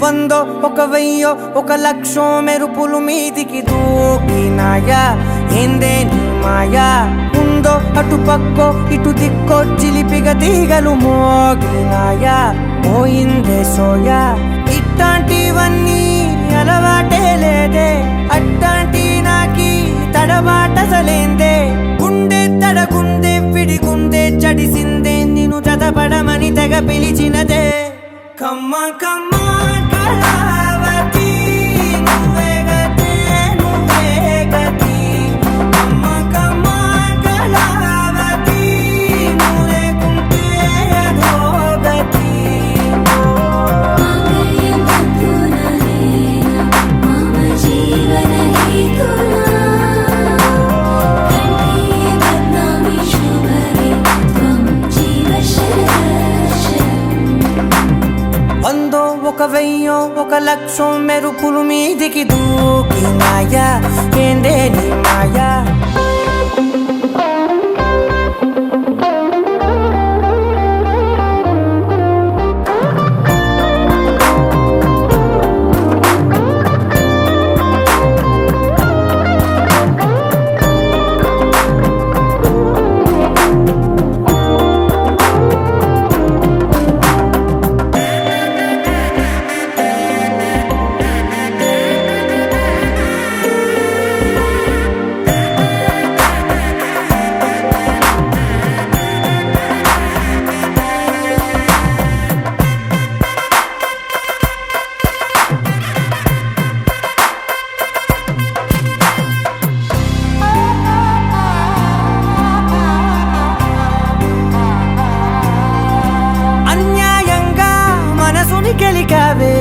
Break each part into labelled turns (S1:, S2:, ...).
S1: వందో ఒక వెయ్యో ఒక లక్షో మెరుపులు మీదికి దూకినాయా ఏందే నీ మాయా ఉందో అటు పక్కో ఇటు దిక్కో చిలిపిగ తీగలు మోగినాయా పోయిందే సోయా ఇట్లాంటివన్నీ అలవాటే లేదే అట్లాంటి నాకి తడబాటసలేందే గుండె తడగుందే విడిగుందే చడిసిందే నిన్ను చదపడమని తెగ పిలిచినదే కమ్మ కమ్మ కళావతి నువ్వే గతే నువ్వే గతి కమ్మ కమ్మ కళావతి నువ్వు లేకుంటే అధోగతి వందో ఒక వెయ్యో ఒక లక్షో మెరుపులు మీదికి దూకినాయా ఏందే నీ మాయా గెలికావే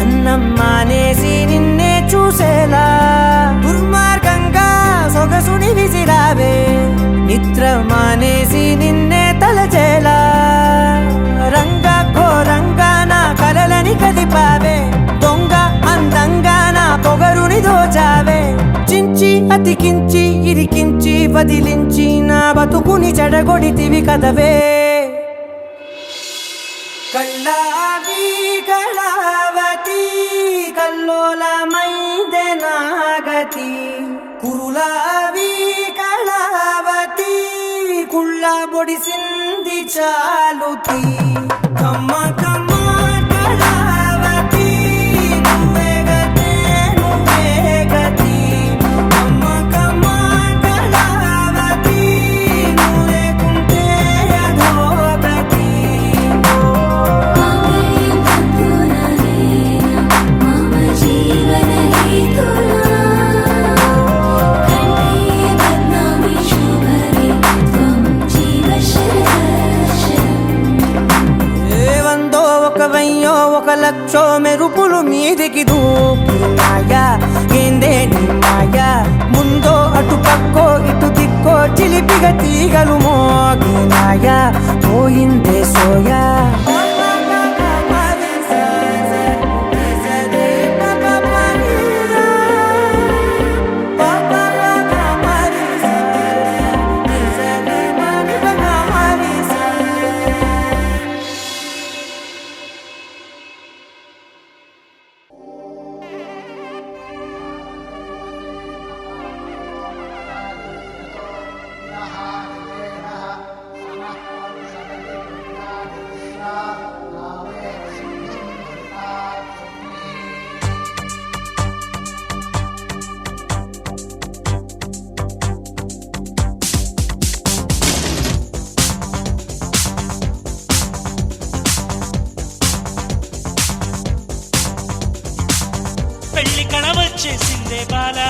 S1: అన్నం మానేసి నిన్నే చూసేలా దుర్మార్గంగా సొగసుని విసిరావే నిద్ర మానేసి నిన్నే తలచేలా రంగా ఘోరంగా నా కలలని కదిపావే దొంగ అందంగా నా పొగరుని దోచావే చించి అతికించి ఇరికించి వదిలించి నా బతుకుని చెడగొడితివి కదవే కళ్ళావి కళావతి కల్లోలమైందే నాగతి కురులావి కళావతి కుళ్ళ బొడిసింది చాలుతి కమ్మ కమ్మ కళావతి నువ్వే గతే నువ్వే గతి కమ్మ కమ్మ కళావతి నువ్వు లేకుంటే అధోగతి ఒక లక్షో మెరుపులు మీదికి దూకినాయా ఏందే నీ మాయా ముందో అటు పక్కో ఇటు దిక్కో చిలిపిగ తీగలు మోగినాయా పోయిందే సోయా
S2: పెళ్లి కళవచ్చేసిందే బాలా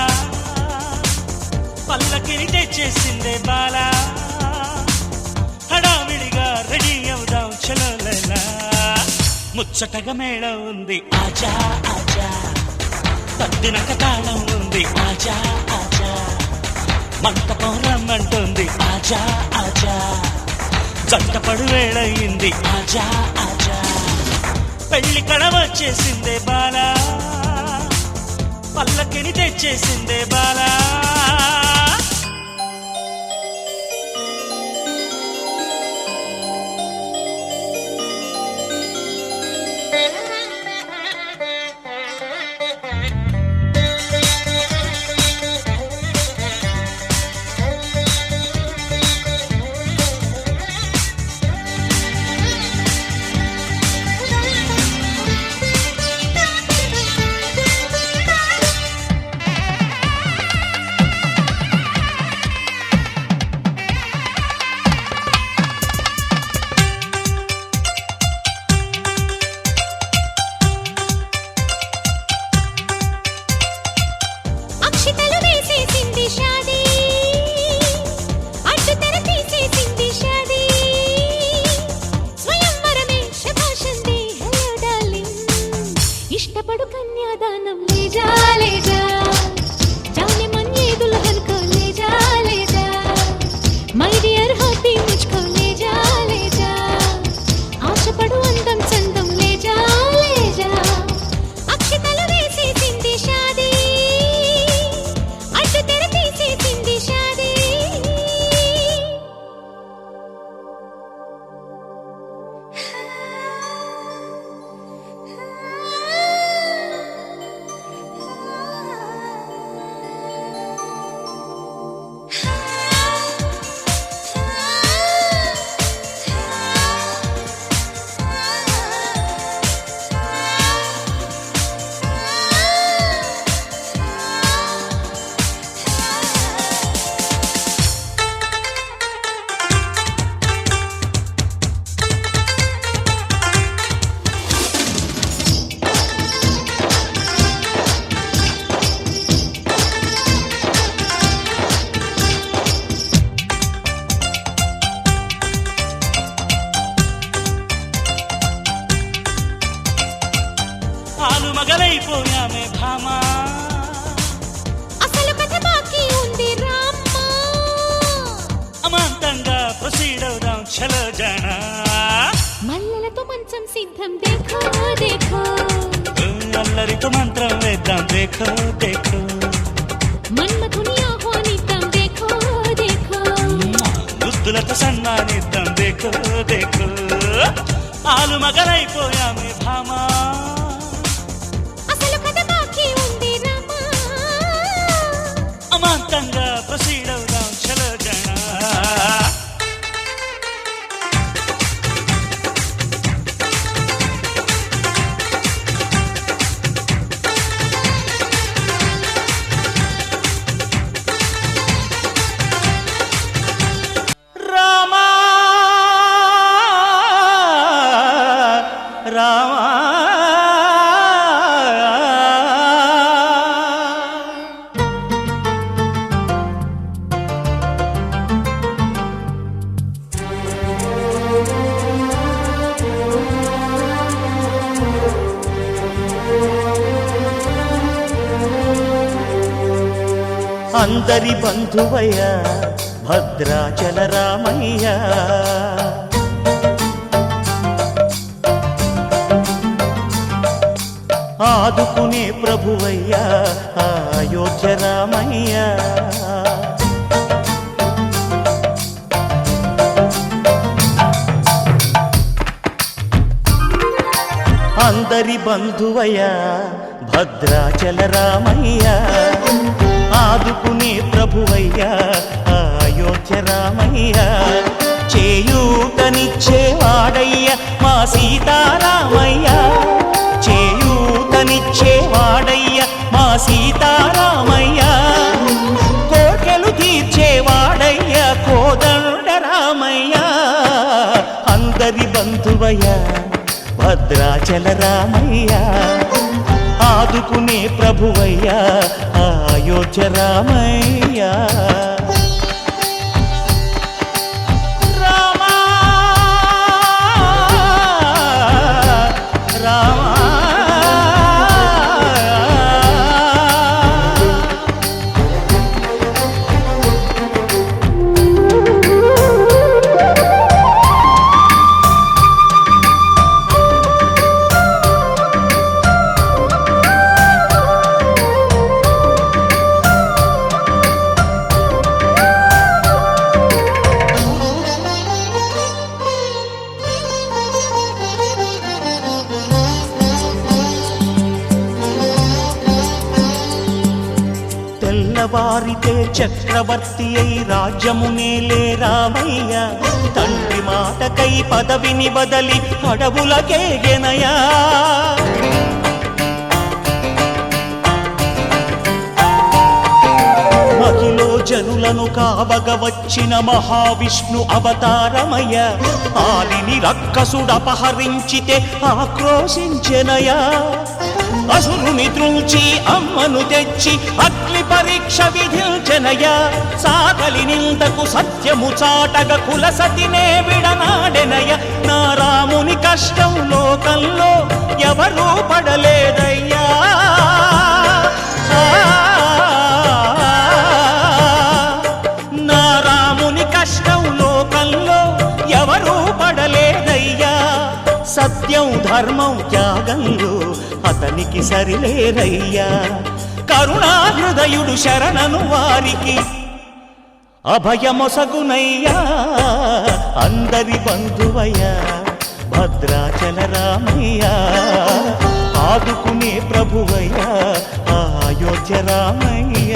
S2: పల్లకిని తెచ్చేసిందే బాలా హడావిడిగా రెడీ అవుదాం చలోలా ముచ్చటగా మేళం ఉంది ఆజా ఆజా తద్దినక తాళం ఉంది ఆజా ఆజా మంటపం రమ్మంటుంది ఆజా ఆజా జంటపడు వేళయింది ఆజా ఆజా పెళ్లి కళవచ్చేసిందే బాలా పల్లకిని తెచ్చేసిందే బాలా మొగలైపోయామే భామా
S3: అసలు కథ బాకీ ఉంది రామ్మా
S2: అమాంతంగా ప్రొసీడ్ అవుదాం చలో జానా
S3: మల్లెలతో మంచం సిద్ధం దేఖో దేఖో
S2: అల్లరితో మంత్రం వేద్దాం దేఖో దేఖో
S3: మన్మథుని ఆహ్వానిద్దాం దేఖో దేఖో
S2: ముద్దులతో సన్మానిద్దాం దేఖో దేఖో ఆలు మగలైపోయామే భామా
S3: అసలు కథ బాకీ ఉంది రామా
S2: అమాంతంగా ప్రొసీడ్ అవుదాం చలో జానా
S4: అందరి బంధువయ్య భద్రాచల రామయ్య ఆదుకునే ప్రభువయ్య అయోధ్య రామయ్య అందరి బంధువయ్య భద్రాచల రామయ్య ఆదుకునే ప్రభువయ్య అయోధ్య రామయ్య చేయూతనిచ్చేవాడయ్య మా సీతారామయ్య చేయూతనిచ్చేవాడయ్య మా సీతారామయ్య కోర్కెలు తీర్చేవాడయ్య కోదండ రామయ్య అందరి బంధువయ్య భద్రాచల రామయ్య ఆదుకునే ప్రభువయ్య అయోధ్య రామయ్య రామా రామా తెల్లవారితే చక్రవర్తి అయి రాజ్యమునేలే రామయ్య తండ్రి మాటకై పదవిని బదలి అడవులకేగెనయా మహిలో జనులను కావగ వచ్చిన మహావిష్ణు అవతారమయ్య ఆలిని రక్కసుడపహరించితే ఆక్రోశించెనయా అసురుని త్రుంచి అమ్మను తెచ్చి అగ్ని పరీక్ష విధించెనయ సాగలి నిందకు సత్యము చాటగ కులసతినే విడనాడెనయ నా రాముని కష్టం లోకంలో ఎవరూ పడలేదయ్యా నా రాముని కష్టం లోకంలో ఎవరూ పడలేదయ్యా సత్యం ధర్మం త్యాగంలో అతనికి సరిలేరయ్యా కరుణాహృదయుడు శరణను వారికి అభయమొసగునయ్యా అందరి బంధువయ్య భద్రాచల రామయ్య ఆదుకునే ప్రభువయ్య అయోధ్య రామయ్య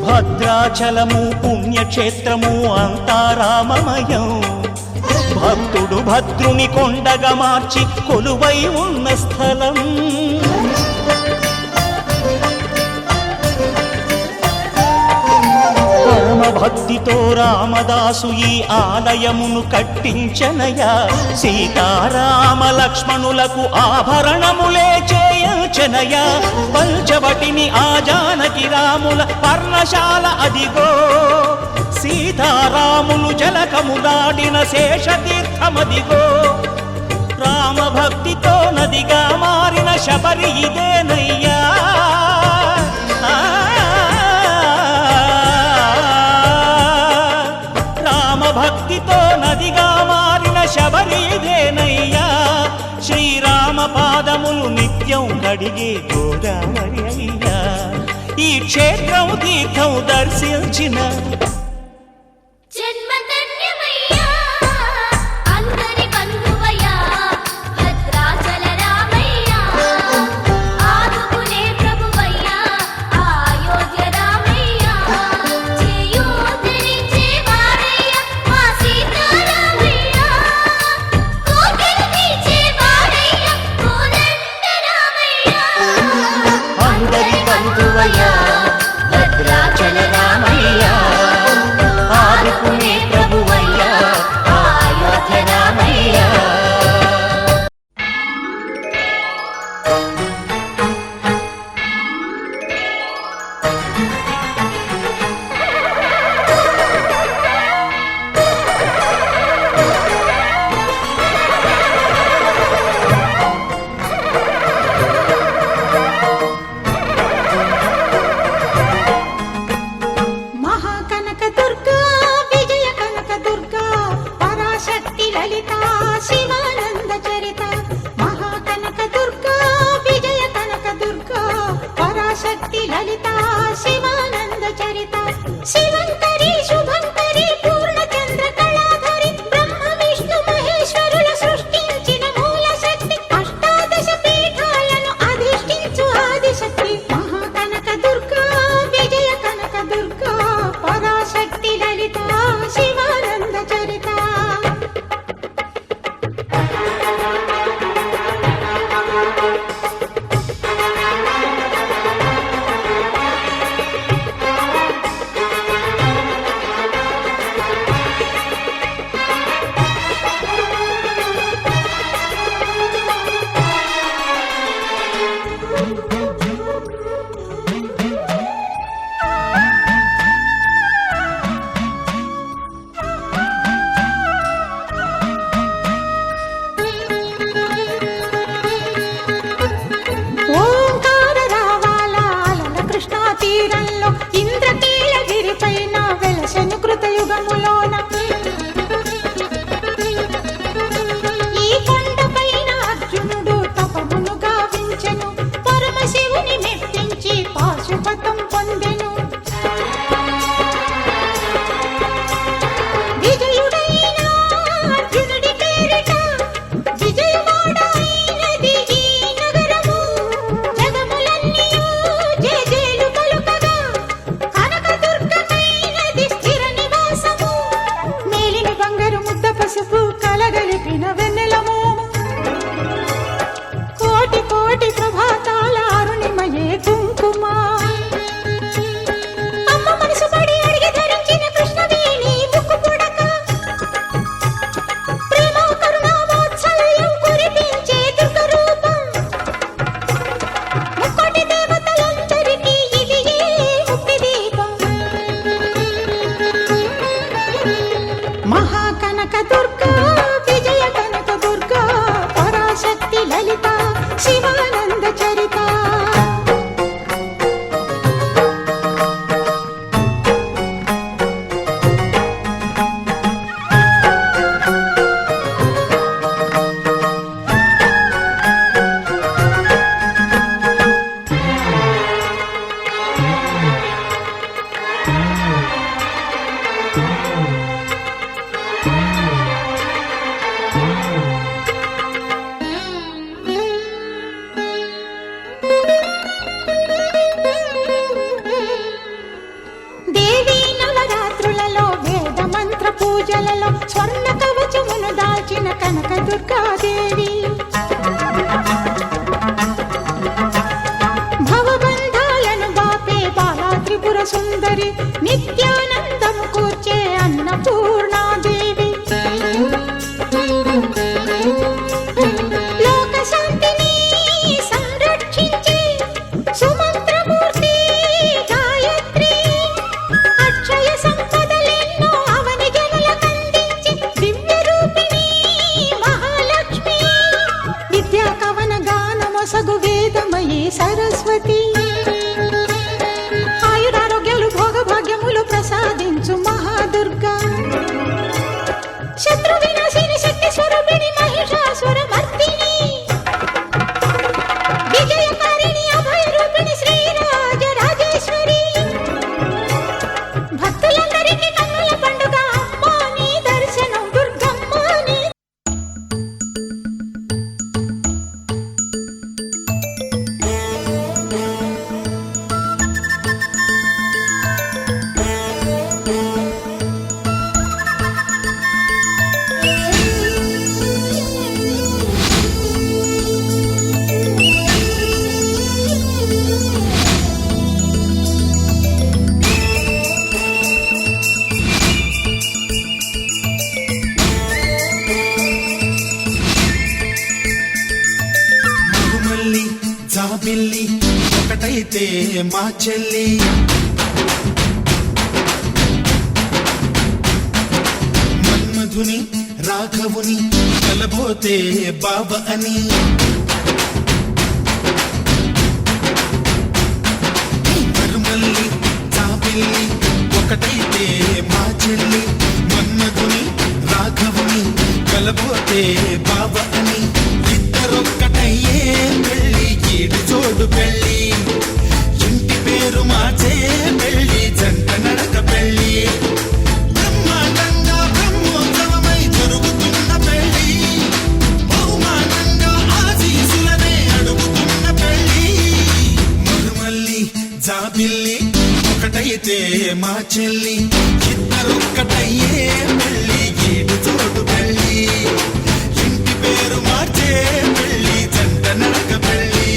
S4: భద్రాచలము పుణ్యక్షేత్రము అంతా రామమయం భక్తుడు భద్రుని కొండగా మార్చి కొలువై ఉన్న స్థలం. పరమ భక్తితో రామదాసు ఈ ఆలయమును కట్టించనయా. సీతారామ లక్ష్మణులకు ఆభరణములే చేయించనయా. పంచవటిని ఆ జానకి రాముల పర్ణశాల అదిగో. సీతారాములు జలకము దాటిన శేషతీర్థమదిగో. రామభక్తితో నదిగా మారిన శబరి ఇదేనయ్యా. రామభక్తితో నదిగా మారిన శబరి ఇదేనయ్యా. శ్రీరామ పాదములు నిత్యం కడిగే గోదావరి అయ్యా. ఈ క్షేత్రం తీర్థం దర్శించిన
S3: జన్మధన్యమయ్యా అందరి బంధువయ్యా భద్రాచల రామయ్యా ఆదుకునే ప్రభువయ్యా అయోధ్య రామయ్యా చేయూతనిచ్చే వాడయ్యా మా సీతారామయ్యా కోటలు తీర్చే వాడయ్యా కోదండ రామయ్యా
S4: అందరి బంధువయ్యా భద్రాచల రామయ్యా ఆదుకునే ప్రభువయ్యా అయోధ్య రామయ్యా.
S5: మహాకనక దుర్గా విజయ కనక దుర్గా పరాశక్తి లలిత శివానంద చరిత. మహాకనక దుర్గా విజయ కనక దుర్గా పరాశక్తి లలిత శివానంద చరిత. శివంకరి శుభంకరి పూర్ణచంద్ర కళాధరి బ్రహ్మ విష్ణు మహేశ్వరుల సృష్టించిన మూల శక్తి. అష్టాదశ పీఠాలను అధిష్ఠించు ఆదిశక్తి. మహాకనక దుర్గా విజయ కనక దుర్గా పరాశక్తి లలిత శివానంద చరిత. ఓంకార రావాల అలల కృష్ణా తీరంలో ఇంద్రకీలగిరి పైన వెలసెను కృతయుగములోన. ఈ కొండపైన అర్జునుడు తపమును గావించెను. పరమశివుని మెప్పించి పాశుపతం పొందెను. విజయుడైన అర్జునుడి పేరిట విజయవాడ అయినది ఈ నగరము. జగములన్నీయు జేజేలు పలుకగా కనకదుర్గమైనది స్థిర నివాసము. మేలిన బంగారు ముద్ద పసుపు కలగలిపిన వెన్నెల మోము. కోటి కోటి ప్రభాతాల అరుణిమయే కుంకుమ. అమ్మ మనసు పడి అడిగి ధరించిన కృష్ణవేణి ముక్కు పుడక. ప్రేమ కరుణ వాత్సల్యం కురిపించే దుర్గ రూపం. ముక్కోటి దేవతలందరికీ ఇది ఏ ముక్తి దీపం. మహాకనక దుర్గా విజయ కనక దుర్గా పరాశక్తి లలిత శివానంద చరిత. దేవీ నవరాత్రులలో వేద మంత్ర పూజలలో స్వర్ణ కవచమును దాల్చి కనక దుర్గాదేవి భవబంధాలను బాపే బాలా త్రిపుర సుందరి నిత్యానందము కూర్చే అన్నపూర్ణాదేవి లోక శాంతిని సంరక్షించే సుమంత్రమూర్తి గాయత్రి అక్షయ సంపదలెన్నో అవని జనులకందించి దివ్య రూపిణి మహాలక్ష్మి విద్యా కవన గానమొసగు వేదమయీ సరస్వతి ఆయురారోగ్యాలు భోగభాగ్యములు ప్రసాదించు మహాదుర్గా శత్రు వినాశిని శక్తి స్వరూపిణి మహిషాసుర మర్దిని విజయకారిణి అభయ రూపిణి శ్రీరాజ రాజేశ్వరి భక్తులందరికీ కన్నుల పండుగ అమ్మా నీ దర్శనం దుర్గమ్మ నీ
S6: మరుమల్లి జాబిల్లి ఒకటైతే మా చెల్లి మన్మధుని రాఘవుని కలబోతే బాబ అని మరుమల్లి జాబిల్లి ఒకటైతే మా చెల్లి మన్మధుని రాఘవుని కలబోతే బాబ అని ఇద్దరొక్కటయ్యే పెళ్ళి ఈడు జోడు పెళ్ళి ఇంటి పేరు మార్చే పెళ్ళి జంట నడక పెళ్ళి బ్రహ్మాండంగా బ్రహ్మోత్సవమై జరుగుతున్న పెళ్ళి బహుమానంగా ఆశీసులనే అడుగుతున్న పెళ్ళి మరుమల్లి జాబిల్లి ఒకటైతే మా చెల్లి ఇద్దరొక్కటయ్యే పెళ్ళి ఈడు జోడు పెళ్ళి ఇంటి పేరు మార్చే పెళ్ళి జంట నడక పెళ్ళి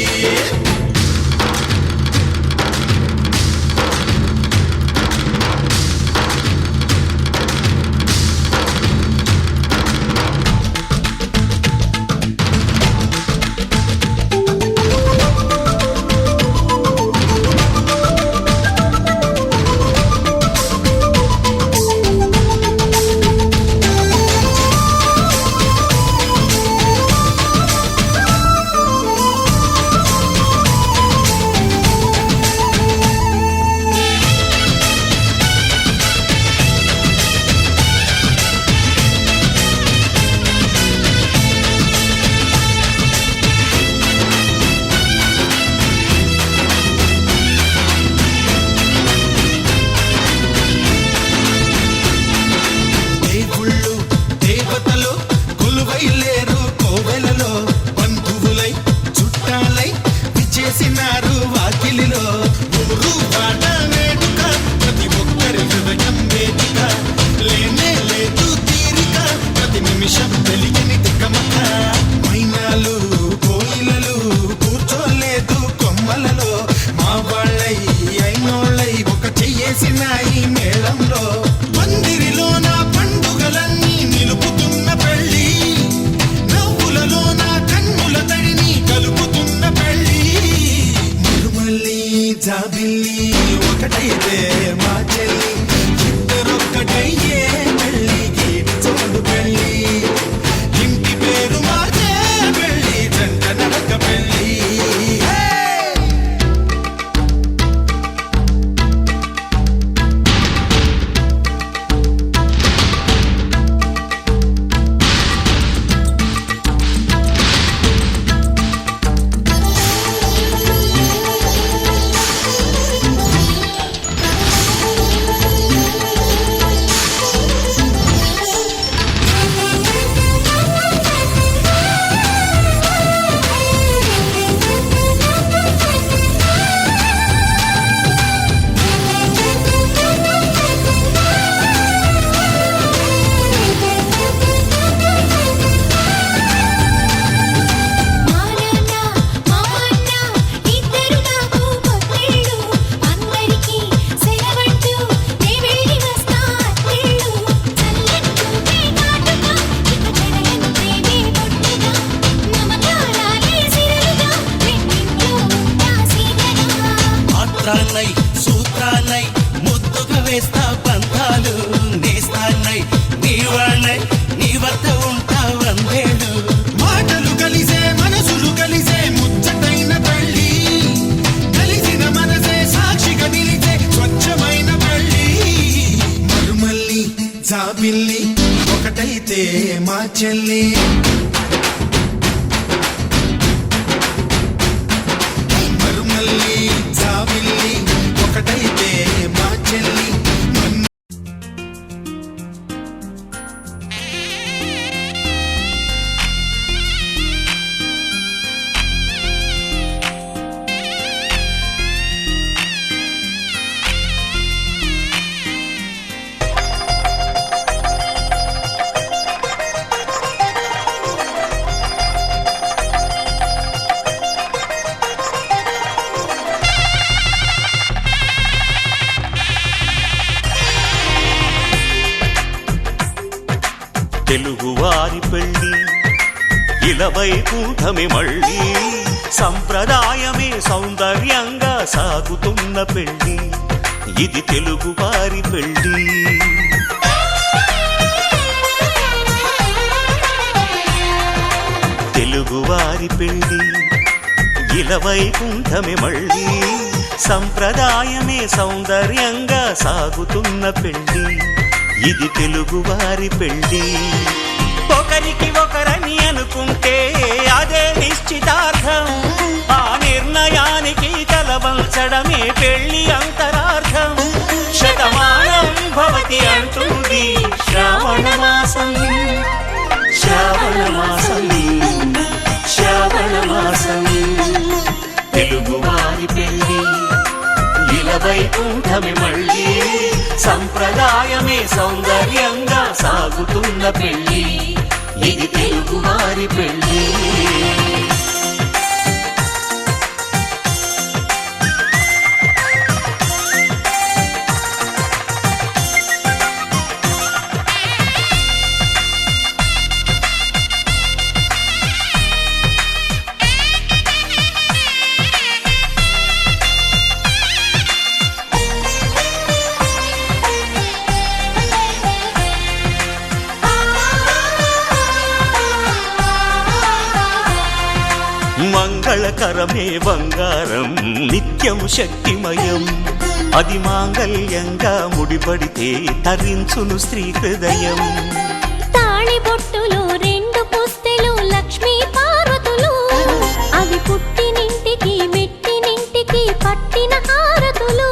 S6: జాబిల్లి ఒకటైతే మా చెల్లి మరుమల్లి జాబిల్లి ఒకటైతే మా చెల్లి
S4: తెలుగువారి పెళ్ళి ఇలవైకుంఠమి మళ్ళీ సంప్రదాయమే సౌందర్యంగా సాగుతున్న పెళ్ళి ఇది తెలుగువారి పెళ్ళి తెలుగువారి పెళ్ళి ఇలవైకుంఠమి మళ్ళీ సంప్రదాయమే సౌందర్యంగా సాగుతున్న పెళ్ళి ఇది తెలుగువారి పెళ్ళి ఒకరికి ఒకరని అనుకుంటే అదే నిశ్చితార్థం ఆ నిర్ణయానికి తలవంచడమే పెళ్ళి అంతరార్థం శతమానం భవతి అంటుంది శ్రావణ మాసం శ్రావణ మాసం శ్రావణ మాసం తెలుగువారి పెళ్ళి ఇలవైకుంఠమి మళ్ళీ సంప్రదాయమే సౌందర్యంగా సాగుతున్న పెళ్ళి ఇది తెలుగువారి పెళ్ళి మంగళకరమే బంగారం నిత్యం శక్తిమయం అది మాంగళ్యంగా ముడిపడితే తరించును స్త్రీ హృదయం
S3: తాళిబొట్టులు రెండు పుస్తెలు లక్ష్మీ పార్వతులు అవి పుట్టినింటికి మెట్టినింటికి పట్టిన హారతులు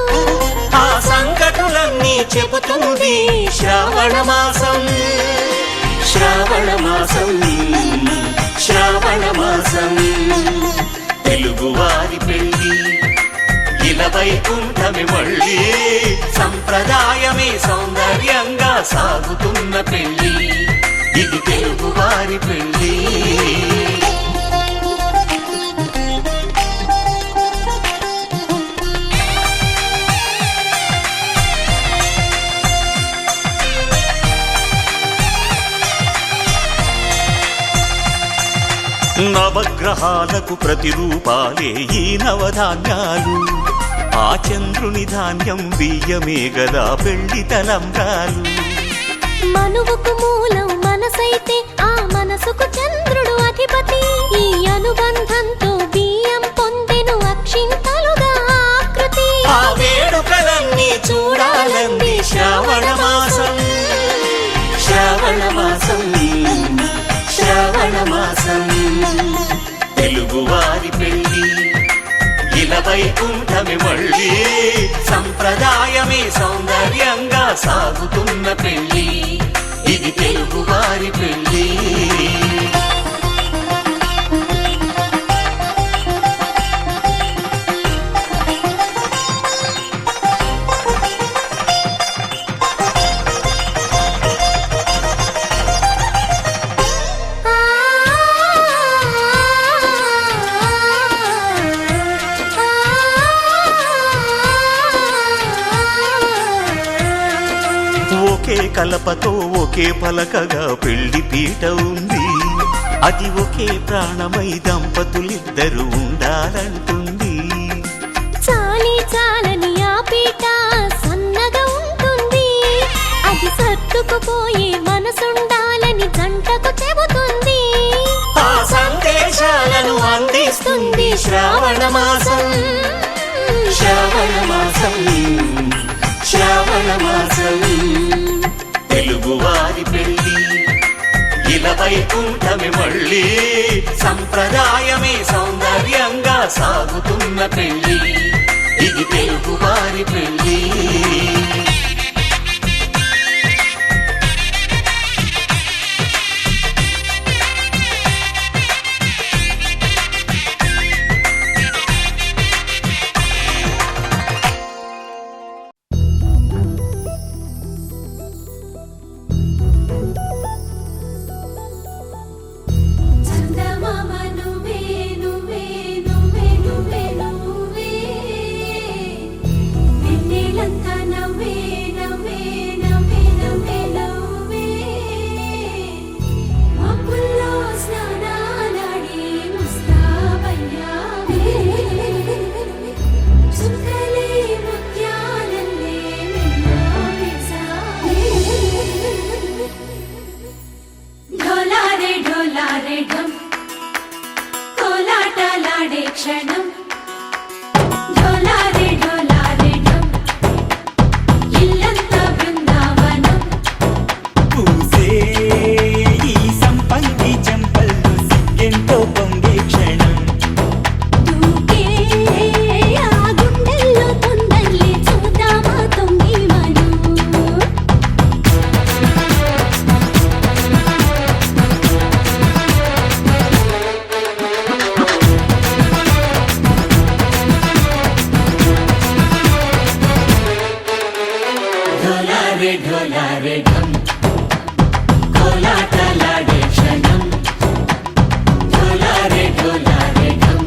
S4: ఆ సంకటులన్నీ చెబుతుంది శ్రావణ మాసం శ్రావణ మాసం శ్రావణ మాసం తెలుగువారి పెళ్ళి ఇలవైకుంఠమి మళ్ళీ సంప్రదాయమే సౌందర్యంగా సాగుతున్న పెళ్ళి ఇది తెలుగువారి పెళ్ళి నవగ్రహాలకు ప్రతిరూపాలే ఈ నవధాన్యాలు ఆ చంద్రుని ధాన్యం బియ్యమే గదా పెళ్లి తలంబ్రాలు
S3: మనువుకు మూలం మనసైతే ఆ మనసుకు చంద్రుడు అధిపతి ఈ అనుబంధంతో బియ్యం పొందెను అక్షింతలుగా ఆకృతి
S4: ఆ వేడుకలన్నీ చూడాలంది శ్రావణ మాసం శ్రావణ మాసం శ్రావణ మాసం తెలుగువారి పెళ్ళి ఇలవైకుంఠమి మళ్ళీ సంప్రదాయమే సౌందర్యంగా సాగుతున్న పెళ్ళి ఇది తెలుగువారి పెళ్ళి ఒకే కలపతో ఒకే పలకగా పెళ్లి పీట ఉంది అది ఒకే ప్రాణమై దంపతులిద్దరు ఉండాలంటుంది
S3: చాలి చాలని ఆ పీట సన్నగా ఉంటుంది అది సర్దుకుపోయే మనసుండాలని జంటకు చెబుతుంది
S4: ఆ సందేశాలను అందిస్తుంది శ్రావణ మాసం శ్రావణ మాసం శ్రావణ మాసం తెలుగు పెళ్ళి సంప్రదాయమే సౌందర్యంగా సాగుతున్న పెళ్ళి ఇది తెలుగు వారి పెళ్ళి
S3: చందమామ నువ్వే నువ్వే నువ్వే నువ్వే నువ్వే వెన్నెలంతా నవ్వే నవ్వే నవ్వే నవ్వే నవ్వే మబ్బుల్లో స్నానాలాడి ముస్తాబయ్యావే చుక్కలే ముత్యాలల్లే మెన్నావేశావే ढोलारे ढोलारे ढम कोलाटलाडे क्षणम ढोलारे ढोलारे ढम इल्लंता बृंदावनम
S4: పూసే ఈ సంపంగి చెంపల్లో సిగ్గెంతో పొంగే క్షణం
S3: దూకే ఆ గుండెల్లో తొందరలే చూద్దామా తొంగి మనం
S4: ढोलारे ढोलारे ढम कोलाटलाडे क्षणम ढोलारे ढोलारे ढम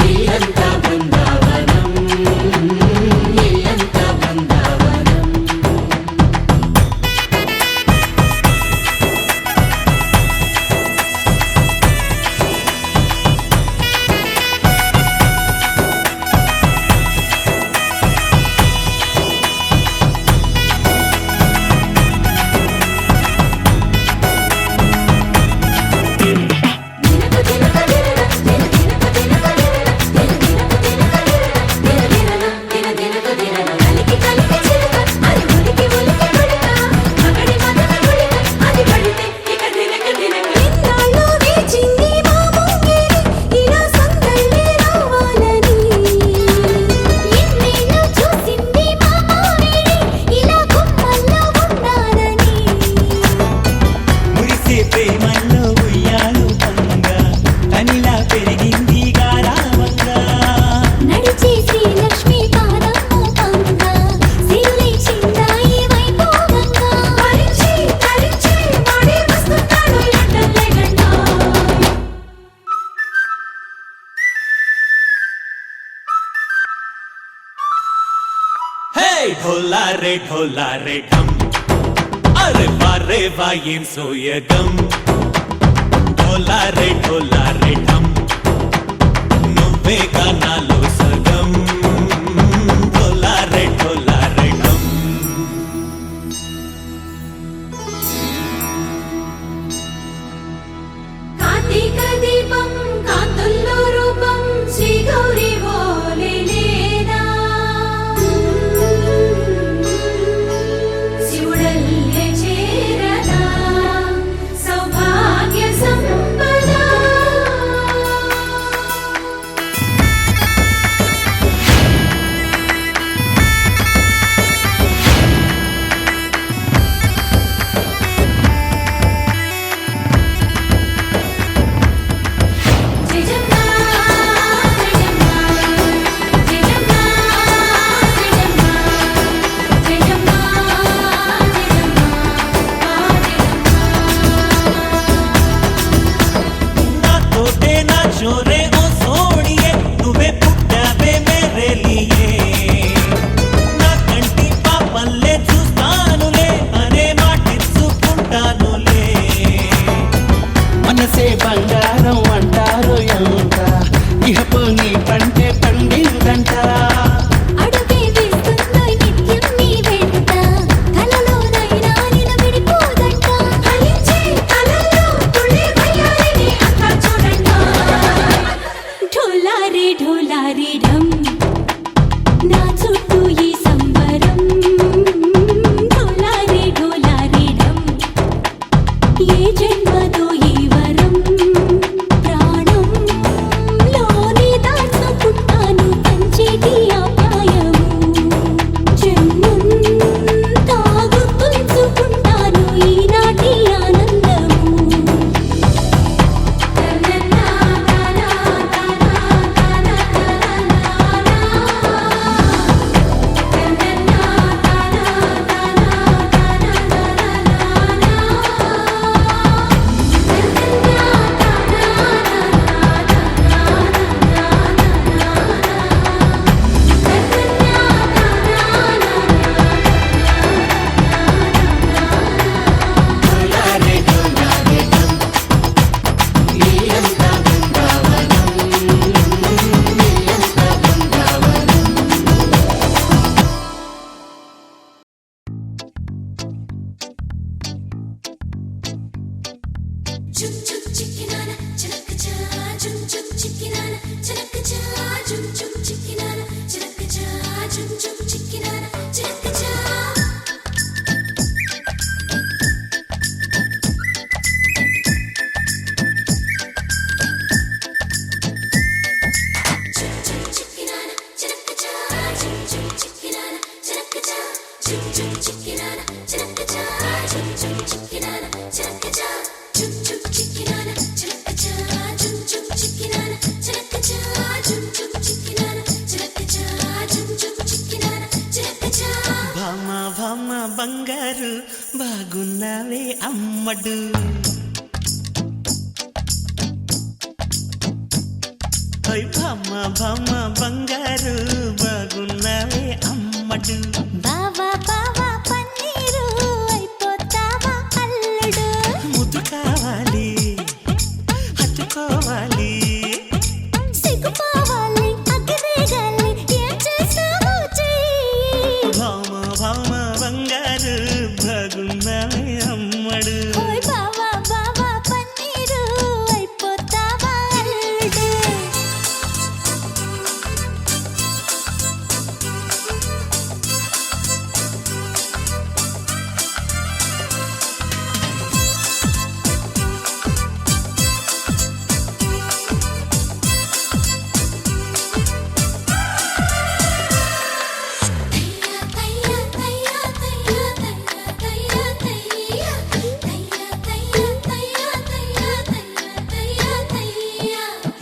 S4: ఇల్లంతా బృందావనం ఇల్లంతా బృందావనం మురిసే ప్రేమల్లో ఉయ్యాలు పంగా తనిలా పెరిగింది గారావంగా
S3: నడిచే శ్రీ లక్ష్మీ పాదము పంగా సిరులై చిందాయి వైభోగంగా పరిచి పరిచి వాడి వస్తున్నాడు ఎండలే గంట
S4: హే ढोलारे ढोलारे ढम అరే వారే వాయేం సోయగం ढोलारे ढोलारे ढम నువ్వే గానాలో సగం ढोलारे ढोलारे ढम
S3: కార్తీక దీపం కాంతుల్లో రూపం శ్రీ గౌరీ ఓలే లేదా శివుడల్లే చేరదా సౌభాగ్య సంపద జుమ్ జుమ్ చిక్కినాన చిలకచా జుమ్ జుమ్ చిక్కినాన చిలకచా జుమ్ జుమ్ చిక్కినాన చిలకచా జుమ్ జుమ్ చిక్కినాన చిలకచా
S4: భామ భామ బంగారు బాగున్నావే అమ్మడు ఓయ్ భామ భామ బంగారు బాగున్నావే అమ్మడు
S3: బావా బావా పన్నీరు అయిపోతావా అల్లుడు
S4: ముద్దు కావాలి హత్తుకోవాలి
S3: సిగ్గుపోవాలి అగ్గిరేగాలి ఏం చేస్తావో చెయ్యి
S4: భామ భామ బంగారు బాగున్నావే అమ్మడు
S3: ఓయ్ బావా బావా పన్నీరు అయిపోతావా అల్లుడు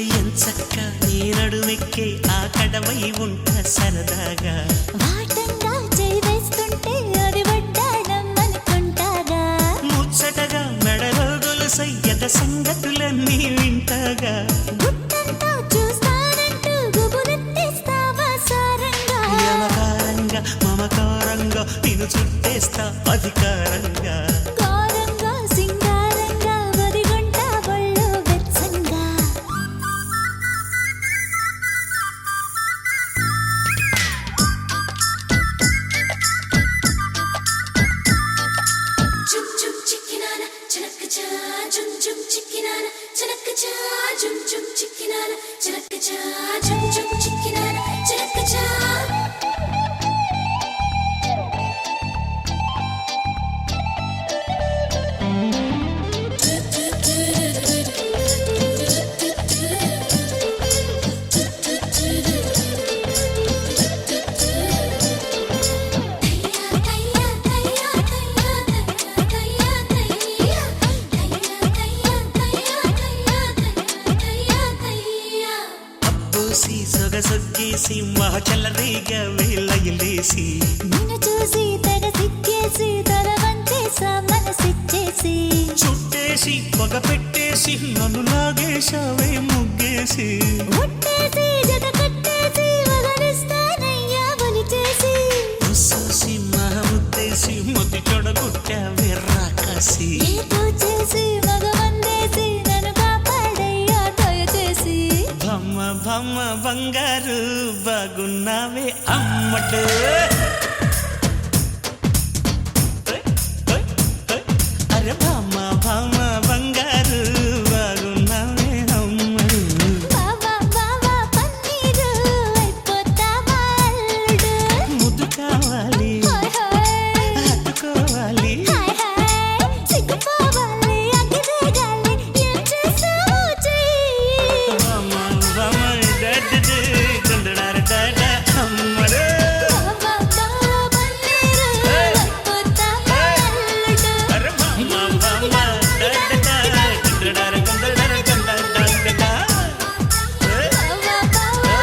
S4: ఎంచక్క నీ నడుమెక్కే ఆ కడవై ఉంట సరదాగా
S3: వాటంగా చేయి వేస్తుంటే అది వడ్డాణం అనుకుంటాగా
S4: ముచ్చటగా మెడలో గొలుసయ్యద సంగతులన్నీ వింటాగా
S3: గుట్టంతా చూస్తానంటూ గుబులెత్తేస్తావా సారంగా
S4: యమకారంగా మమకారంగా నిన్ను చుట్టేస్తా అధికారంగా
S3: కారంగా సింగారంగా వదిగొంటా ఒళ్ళు వెచ్చంగా జుమ్ జుమ్ చిక్కినాన చిలకచా జుమ్ జుమ్ చిక్కినాన చిలకచా జుమ్ జుమ్ చిక్కినాన చిలకచా జుమ్ జుమ్ చిక్కినాన చిలకచా
S4: అబ్బూసి సొగసొగ్గేసి మహచలరీగా వేలయలేసి
S3: నిన్ను చూసి తెగ సిక్కేసి తల వంచేసా మనసిచ్చేసి
S4: చుట్టేసి పొగ పెట్టేసి నన్ను లాగేశావే ముగ్గేసి
S3: ముట్టేసి జత కట్టేసి వగరిస్తానయ్యా ఒలిచేసి
S4: ముస్సూసి మహముద్దేసి మొతి చెడగొట్టావే రాకాసి
S3: ఏదో చేసి మగమందేసి నన్ను కాపాడయ్యా దయచేసి
S4: భమ్మ భమ్మ బంగారు బాగున్నావే అమ్మడు అరే భమ్మ భమ్మ బంగారు బాగున్నావే అమ్మడు
S3: బావా బావా పన్నీరు అయిపోతావా అల్లుడు
S4: ముద్దు కావాలి
S3: హాయ్ హాయ్
S4: హత్తుకోవాలి
S3: హాయ్ హాయ్ సిగ్గుపోవాలి అగ్గిరేగాలి ఏం చేస్తావో చెయ్యి
S4: భమ్మ భమ్మ డడ్డు దండడార డాడ అమ్మడు
S3: బావా బావా పన్నీరు అయిపోతావా అల్లుడు
S4: అరే భమ్మ భమ్మ డడ్డు దండడార దండడార దండడార
S3: బావా బావా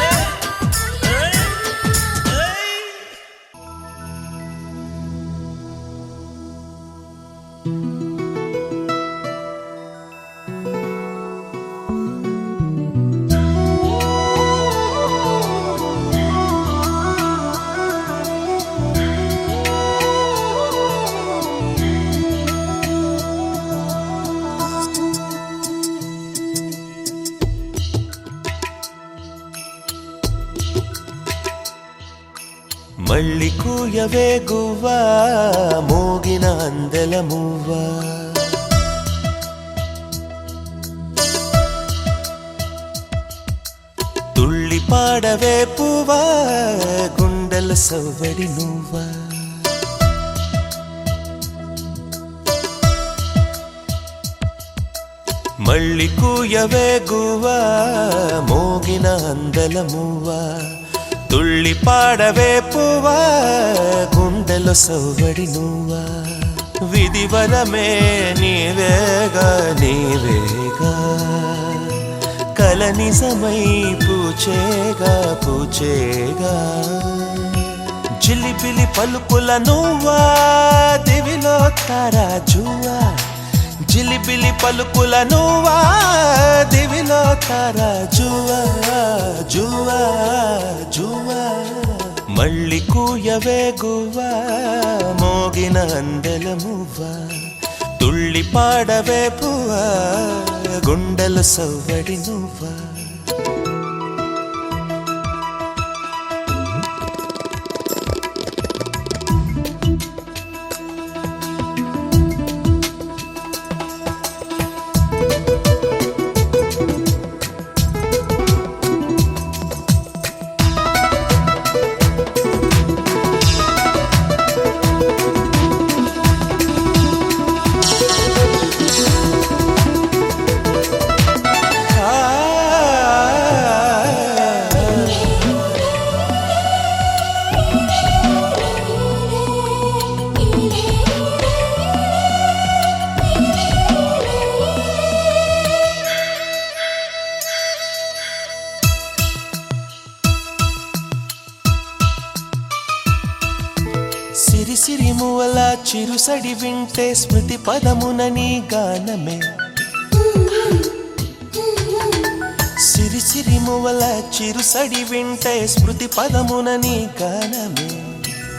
S7: మళ్ళీ కూయవే గువ్వా మోగిన అందెల మువ్వా పాడవే పువ్వా గుండెల సవ్వడి నువ్వా మళ్ళీ కూయవే గువ్వా మోగిన అందల మువ్వా తుళ్ళి పాడవే పువ్వా గుండెల సవ్వడి నువ్వా విధివరమే నీవేగా నీవేగా కల నిజమై పూచేగా పూచేగా జిలిబిలి పలుకుల నువ్వా దివిలో తారాజువా జిలిబిలి పలుకుల నువ్వా దివిలో తారాజువా జువా జువా మళ్ళీ కూయవే గువ్వా మోగిన అందెల మువ్వా తుళ్ళి పాడవే పువ్వా గుండెల సవ్వడి నువ్వా సిరిసిరి మువల చిరుసడి వింటే స్మృతి పదమున నీ గానమే సిరిసిరి మువల చిరుసడి వింటే స్మృతి పదమున నీ గానమే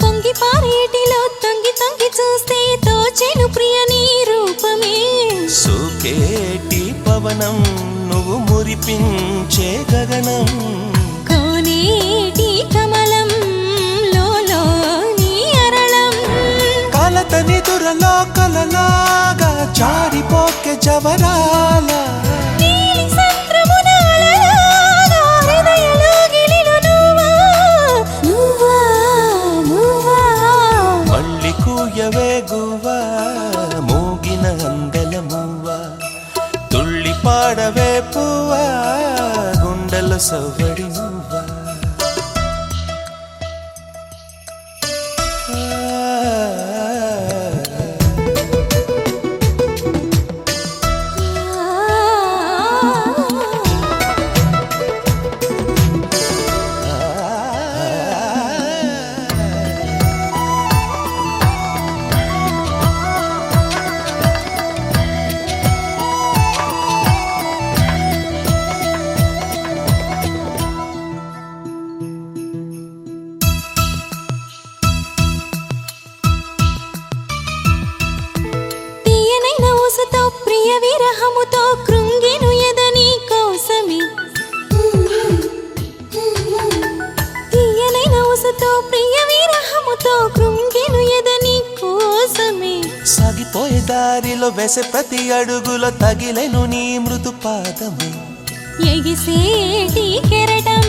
S3: పొంగి పారేటిలో తొంగి తొంగి చూస్తే తోచెను ప్రియ నీ రూపమే
S7: సోకేటి పవనం నువ్వు మురిపించే గగనం
S3: కోనేటి కమలం లోలో నీ అరళం
S7: కలతని దురలో కలలాగా జారిపోకే జవరాల
S3: నీలి సంద్రమున అలలాగా హృదయలో గిలిలో నువ్వా నువ్వా నువ్వా
S7: మళ్ళీ కూయవే గువ్వా మోగిన అందెల మువ్వా తుళ్ళి పాడవే పువ్వా గుండెల సవ్వడి నువ్వా
S3: తీయనైన ఊసుతో ప్రియ విరహముతో కృంగెను ఎదని కోసమే తీయనైన ఊసుతో ప్రియ విరహముతో కృంగెను ఎదని కోసమే
S7: సాగిపోయే దారిలో వేసే ప్రతి అడుగులో తగిలెను నీ మృదు పాదమే
S3: ఎగిసేటి కెరటం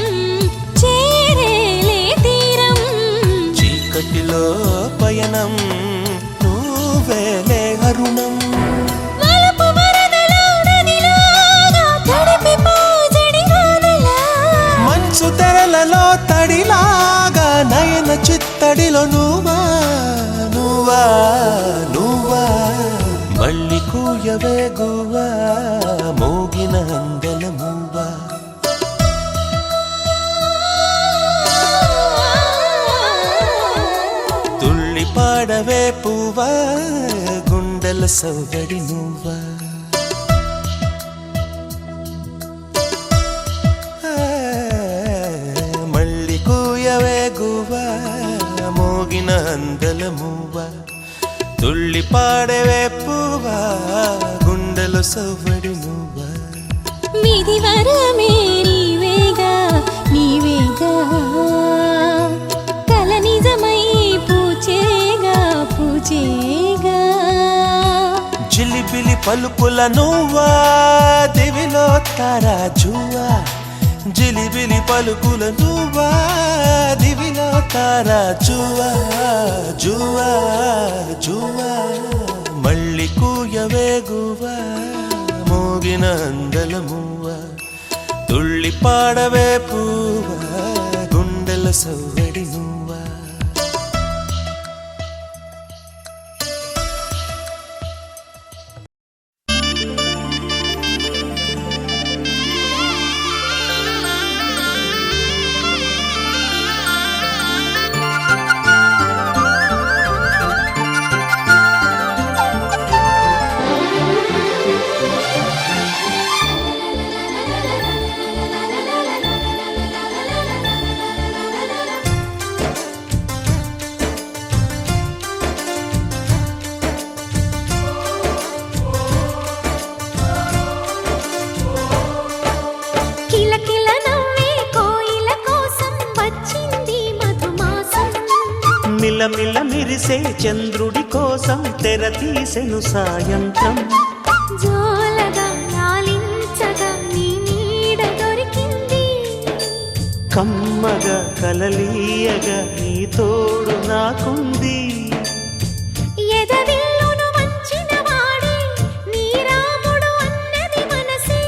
S3: చేరేలే తీరం
S7: చీకటిలో పయనం నువ్వేలే అరుణం
S3: వలపు వరదలో నదిలాగా తడిపి పోజడి వానలా
S7: మంచు తెరలలో తడిలాగా నయన చిత్తడిలో నువ్వా నువ్వా నువ్వా మళ్ళీ కూయవే గువ్వా మోగిన అందెల మువ్వా తుళ్ళి పాడవే పువ్వా గుండెల సవ్వడి నువ్వా మళ్ళీ కూయవే గువ్వా మోగిన అందెల మువ్వా తుళ్ళి పాడవే పువ్వా గుండెల సవ్వడి నువ్వా
S3: విధి వరమే నీవేగా నీవేగా కల నిజమై పూచేగా పూచేగా
S7: జిలిబిలి పలుకుల నువ్వా దివిలో తారాజువా జిలిబిలి పలుకుల నువ్వా దివిలో తారా జువా జువా జువా మళ్ళీ కూయవేగువా మోగిన అందల మువ్వా తుళ్ళి పాడవే పూవా గుండెల సవ్వడి నువ్వా
S3: కిలకిల నవ్వే కోయిల కోసం వచ్చింది మధుమాసం
S4: మిలమిల మిరిసే చంద్రుడి కోసం తెర తీసెను సాయంత్రం
S3: జోలగా లాలించగా నీ నీడ దొరికింది
S4: కమ్మగా కలలీయగా నీ తోడు నాకుంది
S3: ఎదవిల్లును వంచిన వాడే నీ రాముడు అన్నది మనసే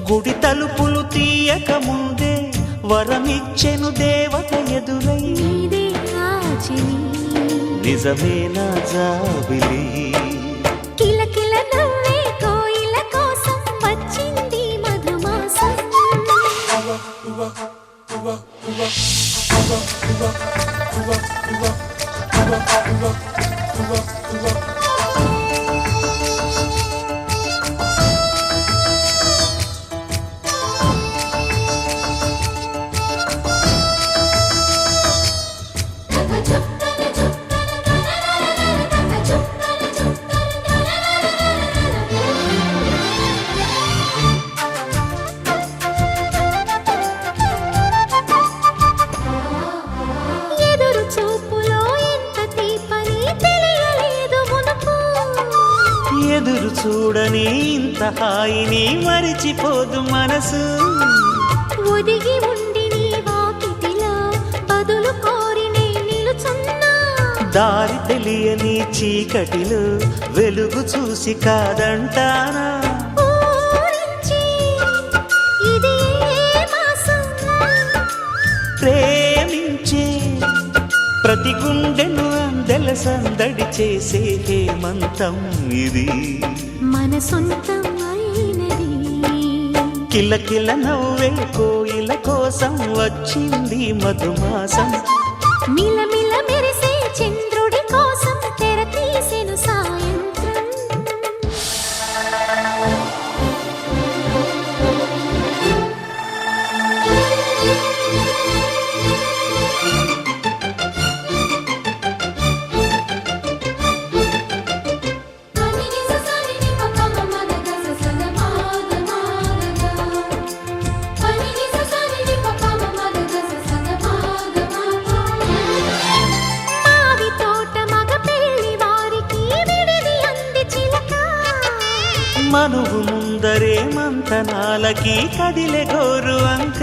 S4: గుడి తలుపులు తీయక ముందే వరమిచ్చెను దేవత ఎదురై
S3: నీదే ఆచిని
S4: నిజమేనా జాబిలి
S3: కిలకిల నవ్వే కోయిల కోసం వచ్చింది మధుమాసం ఎదురు చూపులో ఎంత తీపని తెలియలేదు మునుపు
S4: ఎదురు చూడని ఇంత హాయిని మరిచిపోదు మనసు
S3: ఒదిగి ఉండి నీ వాకిటిలో బదులు కోరి నే నిలుచున్నా
S4: దారి తెలియని చీకటిలో వెలుగు చూసి కాదంటానా
S3: ఊరించి ఇది ఏ మాసం
S4: ప్రేమించే ప్రతి గుండెను అందెల సందడి చేసే హేమంతం ఇది
S3: మన సొంతం అయినది
S4: కిలకిల నవ్వే కోయిల కోసం వచ్చింది మధుమాసం
S3: మిలమిల మెరిసే చంద్రుడి కోసం తెర తీసెను సాయంత్రం మావి తోట మగ పెళ్లి వారికి విడిది అంది చిలక
S4: మనువు ముందరే మంతనాలకి కదిలే గోరు అంక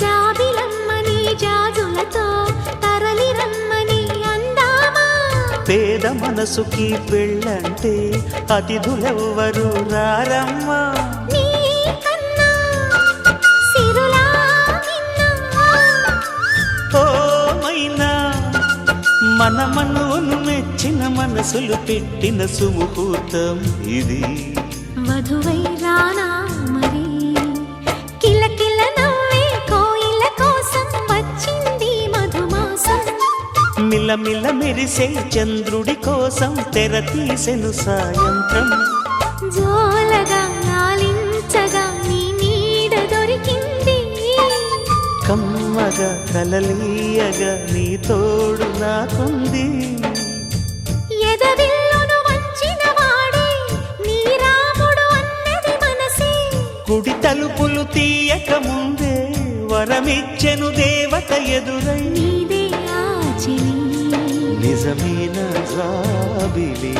S3: జాబిలమ్మని జాజులతో తరలి రమ్మని అందామా
S4: పేద మనసుకి పెళ్ళంటే అతిథులెవ్వరు రారమ్మా
S3: నీ కన్నా సిరులా నిన్నా
S4: ఓ మైనా మన మనువును మెచ్చిన మనసులు పెట్టిన సుముహూర్తం ఇది
S3: వధువై రానా మరి కిలకిల నవ్వే కోయిల కోసం వచ్చింది మధుమాసం
S4: మిలమిల మెరిసే చంద్రుడి కోసం తెర తీసెను సాయంత్రం
S3: జోలగా లాలించగా నీ నీడ దొరికింది
S4: కమ్మగా కలలీయగా నీ తోడు నాకుంది
S3: ఎదవిల్లును వంచిన వాడే నీ రాముడు అన్నది మనసే
S4: గుడి తలుపులు తీయక ముందే వరమిచ్చెను దేవత ఎదురై
S3: నీదే ఆచిని
S4: నిజమైన జాబిలి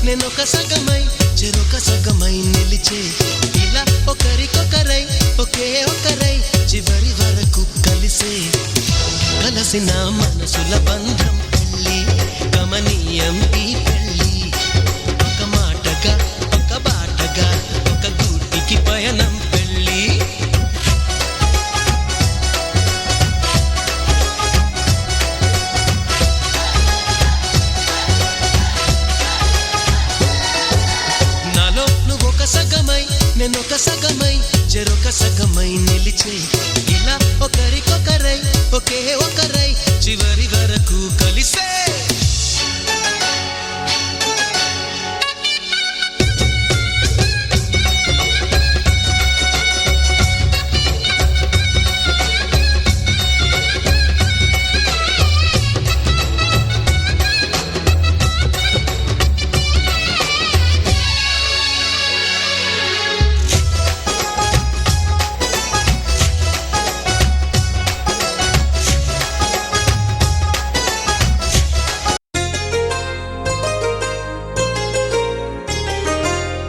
S7: నేనొక సగమై చెరొక సగమై నిలిచే ఇలా ఒకరికొకరై ఒకే ఒకరై చివరి వరకు కలిసే కలసిన మనసుల బంధం పెళ్ళి గమనీయం ఈ పెళ్ళి ఒక మాటగా ఒక బాటగా ఒక గూటికి పయనం పెళ్ళి నాలో నువ్వొక సగమై నేనొక సగమై చెరొక సగమై నిలిచే ఇలా ఒకరికొకరై ఒకే ఒకరై చివరి వరకు కలిసే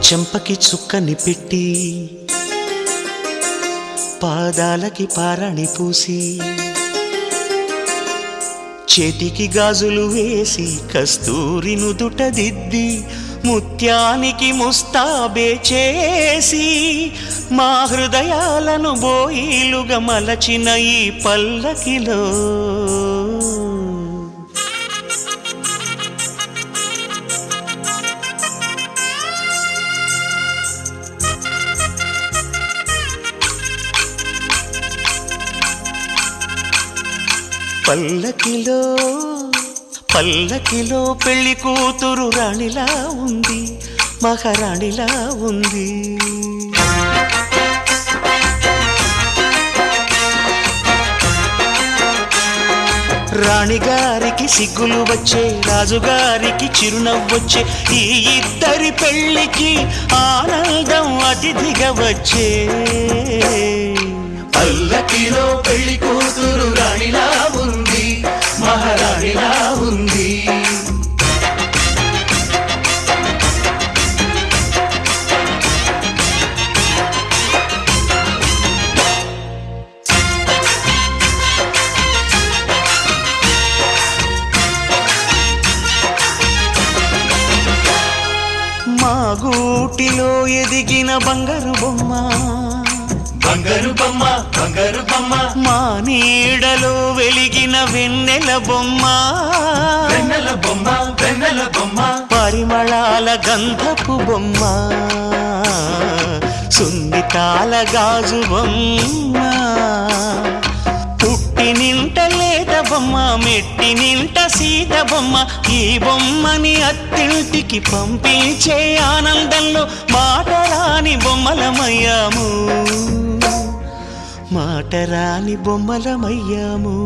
S7: చెంపకి చుక్కని పెట్టి పాదాలకి పారాణి పూసి చేతికి గాజులు వేసి కస్తూరి నుదుట దిద్ది ముత్యానికి ముస్తాబే చేసి మా హృదయాలను బోయిలుగా మలచిన ఈ పల్లకిలో పల్లకిలో పల్లకిలో పెళ్లి కూతురు రాణిలా ఉంది మహారాణిలా ఉంది రాణిగారికి సిగ్గులు వచ్చే రాజుగారికి చిరునవ్వొచ్చే ఈ ఇద్దరి పెళ్లికి ఆనందం అతిథిగా వచ్చే పల్లకిలో పెళ్లి కూతురు రాణిలా ఉంది మహారాణిలా ఉంది మా గూటిలో ఎదిగిన బంగారు బొమ్మ బంగారు బొమ్మ బంగారు బొమ్మ మా నీడలో వెలిగిన వెన్నెల బొమ్మ వెన్నెల బొమ్మ వెన్నెల బొమ్మ పరిమళాల గంధపు బొమ్మ సున్నితాల గాజు బొమ్మ పుట్టి నింట లేత బొమ్మ మెట్టి నింట సీత బొమ్మ ఈ బొమ్మని అత్తింటికి పంపించే ఆనందంలో మాటరాని బొమ్మలమయ్యాము మాటరాని బొమ్మలమయ్యాము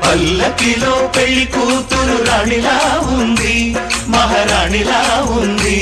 S7: పల్లకిలో పెళ్లి కూతురు రాణిలా ఉంది మహారాణిలా ఉంది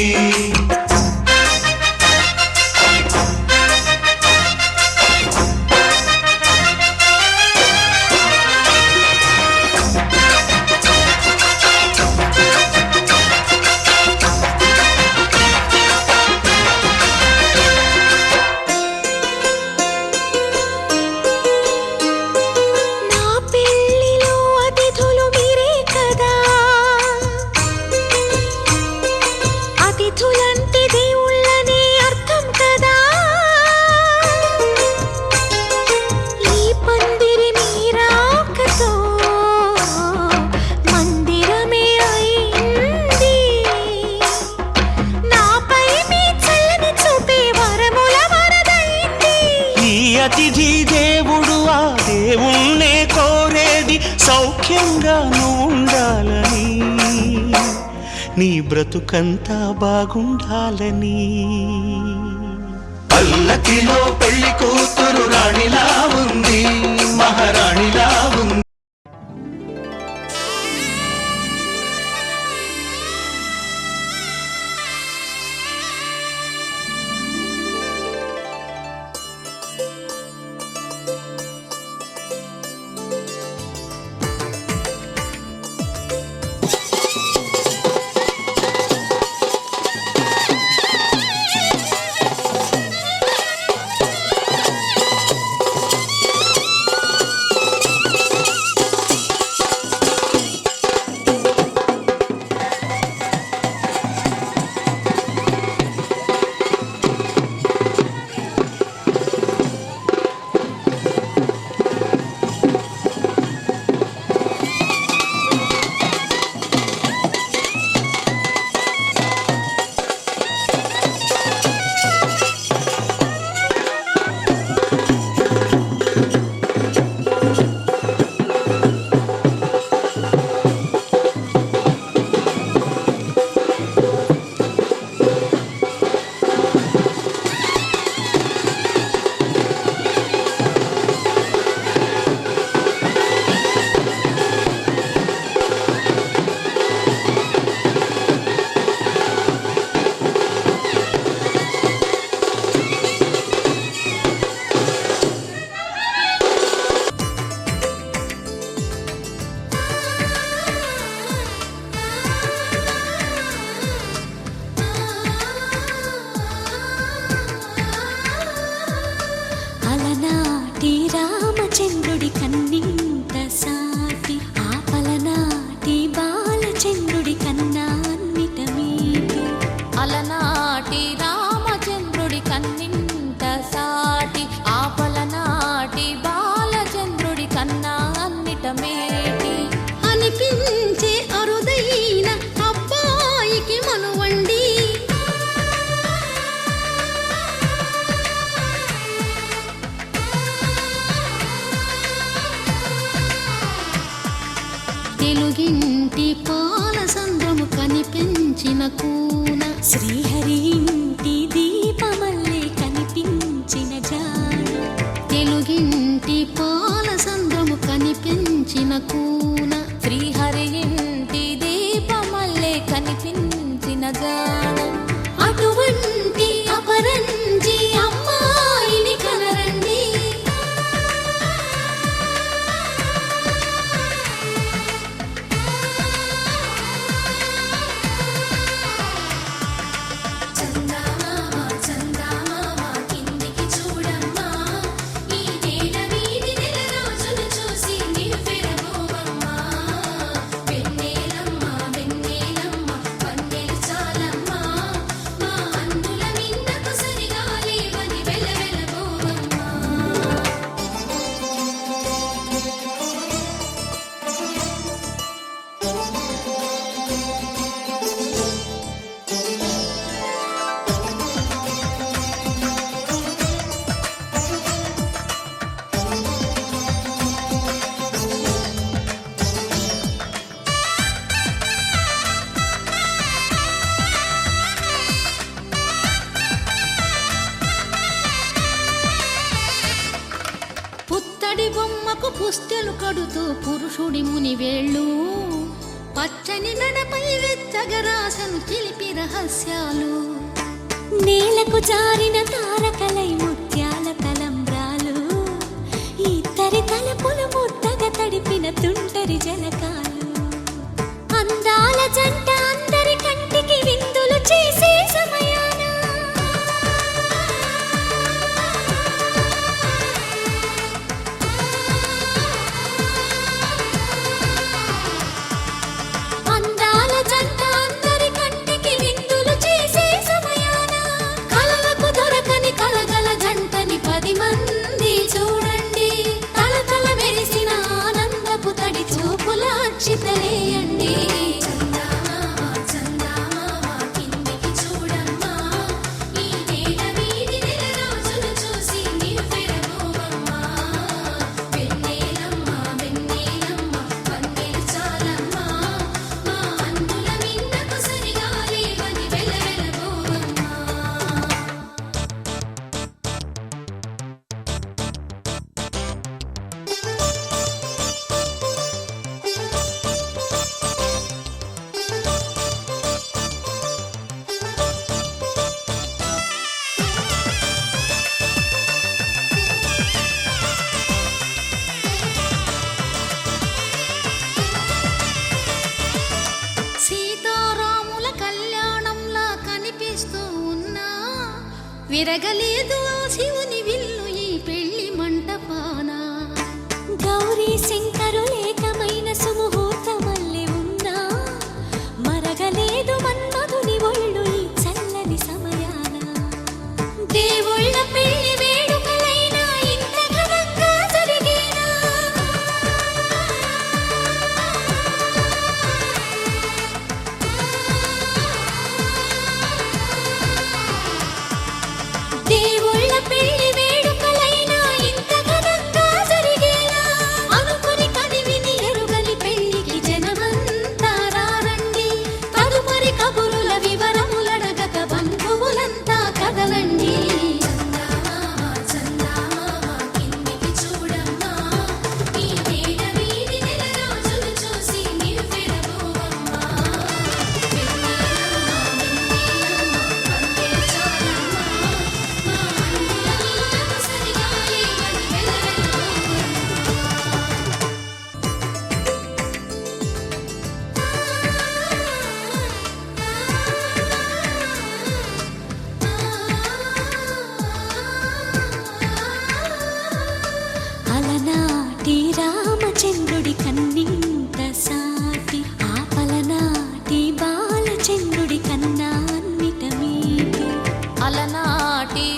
S7: అతిథి దేవుడు ఆ దేవుణ్ణే కోరేది సౌఖ్యంగా నువ్వు ఉండాలని నీ బ్రతుకంతా బాగుండాలని పల్లకిలో పెళ్లి కూతురు రాణిలా ఉంది మహారాణిలా ఉంది
S3: అలనాటి రామచంద్రుడి కన్నింత సాటి ఆపలనాటి బాలచంద్రుడి కన్నా అన్నిట మీటి
S8: అలనాటి రామచంద్రుడి కన్నింత సాటి ఆపలనాటి బాలచంద్రుడి కన్నా అన్నిట మేటి
S3: అనిపించే అరుదైన అబ్బాయికి మనువండి తెలుగింటి పాలసంద్రము కనిపించిన కూన శ్రీహరి ఇంటి దీపమల్లే కనిపించిన జాడ తెలుగింటి పాలసంద్రము కనిపించిన కూన
S8: శ్రీహరి ఇంటి దీపమల్లే కనిపించిన జాడ
S3: అటువంటి అపరంజి అమ్మాయిని కనరండి చందమామ చందమామ కిందికి చూడమ్మా ఈ నేల వీధి నెల రోజులు చూసి నివ్వెరబోవమ్మా వెన్నెలమ్మ వెన్నెలమ్మ వన్నెలు చాలమ్మా మా అందుల మిన్నకు సరిగా లేవని వెలవెలబోవమ్మా పుత్తడి బొమ్మకు పుస్తెలు కడుతూ పురుషుడి ముని వేళ్ళు పచ్చని మెడపై వెచ్చగరాసను చిలిపి రహస్యాలు నేలకు జారిన తారకలై ముత్యాల తలంబ్రాలు ఇద్దరి తలపులు ముద్దగా తడిపిన తుంటరి జలకాలు అందాల జంట అందరి కంటికి విందులు చేసే సమయాన అందాల జంట అందరి కంటికి విందులు చేసే సమయాన కలలకు దొరకని కలగల జంటని 10 మంది చూడండి తలతల మెరిసిన ఆనందపు తడి చూపుల అక్షితలేయండి చందమామ చందమామ కిందికి చూడమ్మా ఈ నేల వీధి నెల రోజులు చూసి నివ్వెరబోవమ్మా వెన్నెలమ్మ వెన్నెలమ్మ వన్నెలు చాలమ్మా మా అందుల మిన్నకు సరిగా లేవని వెలవెలబోవమ్మా సీతారాముల కళ్యాణంలా కనిపిస్తూ ఉన్నా విరగలేదు ఆ శివుని విల్లు ఈ పెళ్లి మంటపాన గౌరీ శంకరులేకమైన సుముహూర్తమల్లె ఉన్నా మరగలేదు మన్మధుని ఒళ్ళు ఈ చల్లని సమయాన దేవుళ్ళ పెళ్లి వేడుకలైనా ఇంత ఘనంగా జరిగేనా దేవుళ్ళ
S8: అలనాటి